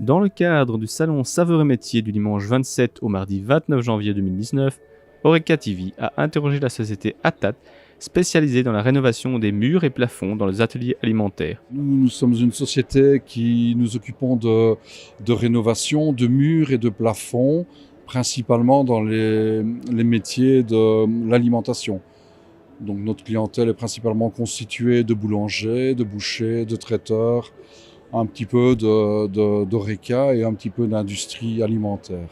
Dans le cadre du salon Saveurs et Métiers du dimanche 27 au mardi 29 janvier 2019, Horeca TV a interrogé la société Atat, spécialisée dans la rénovation des murs et plafonds dans les ateliers alimentaires. Nous sommes une société qui nous occupons de rénovation de murs et de plafonds, principalement dans les métiers de l'alimentation. Donc notre clientèle est principalement constituée de boulangers, de bouchers, de traiteurs, un petit peu d'horeca et un petit peu d'industrie alimentaire.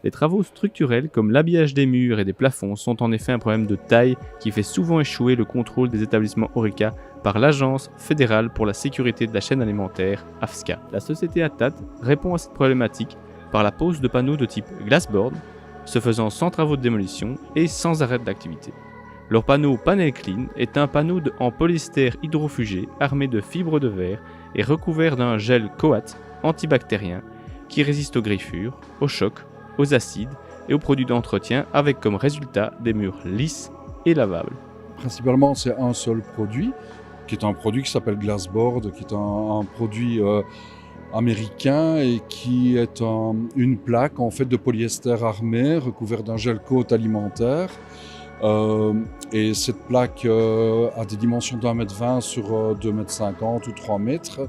Les travaux structurels comme l'habillage des murs et des plafonds sont en effet un problème de taille qui fait souvent échouer le contrôle des établissements Horeca par l'Agence fédérale pour la sécurité de la chaîne alimentaire, AFSCA. La société Atat répond à cette problématique par la pose de panneaux de type glassboard, se faisant sans travaux de démolition et sans arrêt d'activité. Leur panneau Panel Clean est un panneau en polyester hydrofugé armé de fibres de verre et recouvert d'un gel coat antibactérien qui résiste aux griffures, aux chocs, aux acides et aux produits d'entretien avec comme résultat des murs lisses et lavables. Principalement, c'est un seul produit, qui est un produit qui s'appelle Glassboard, qui est un produit américain et qui est une plaque en fait de polyester armé recouvert d'un gel coat alimentaire. Et cette plaque a des dimensions d'1,20 m sur 2,50 m ou 3 mètres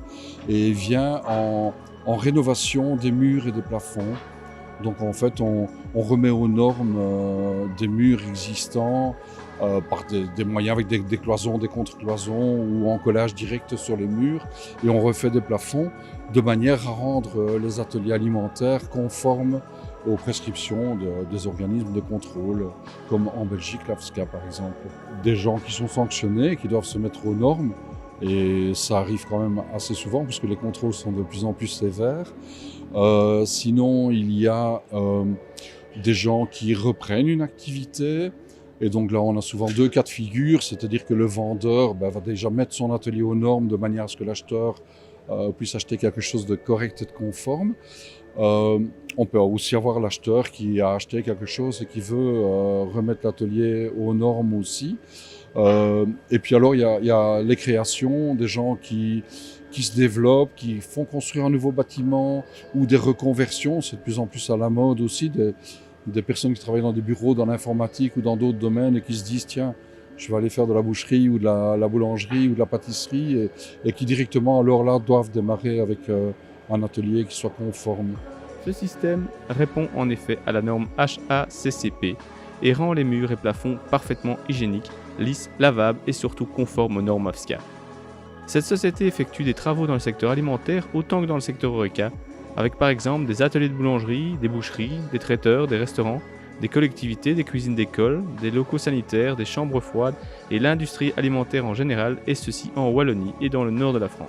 et vient en rénovation des murs et des plafonds. Donc en fait, on remet aux normes des murs existants par des moyens avec des cloisons, des contre-cloisons ou en collage direct sur les murs. Et on refait des plafonds de manière à rendre les ateliers alimentaires conformes aux prescriptions des organismes de contrôle, comme en Belgique, l'AFSCA par exemple. Des gens qui sont sanctionnés, qui doivent se mettre aux normes. Et ça arrive quand même assez souvent puisque les contrôles sont de plus en plus sévères. Sinon, il y a des gens qui reprennent une activité. Et donc là, on a souvent deux cas de figure, c'est-à-dire que le vendeur va déjà mettre son atelier aux normes de manière à ce que l'acheteur puisse acheter quelque chose de correct et de conforme. On peut aussi avoir l'acheteur qui a acheté quelque chose et qui veut remettre l'atelier aux normes aussi. Et puis alors, il y a les créations, des gens qui se développent, qui font construire un nouveau bâtiment ou des reconversions. C'est de plus en plus à la mode aussi, des personnes qui travaillent dans des bureaux, dans l'informatique ou dans d'autres domaines et qui se disent tiens, je vais aller faire de la boucherie ou de la boulangerie ou de la pâtisserie et qui directement alors là doivent démarrer avec un atelier qui soit conforme. Ce système répond en effet à la norme HACCP et rend les murs et plafonds parfaitement hygiéniques, lisses, lavables et surtout conformes aux normes AFSCA. Cette société effectue des travaux dans le secteur alimentaire autant que dans le secteur Horeca, avec par exemple des ateliers de boulangerie, des boucheries, des traiteurs, des restaurants, des collectivités, des cuisines d'école, des locaux sanitaires, des chambres froides et l'industrie alimentaire en général, et ceci en Wallonie et dans le nord de la France.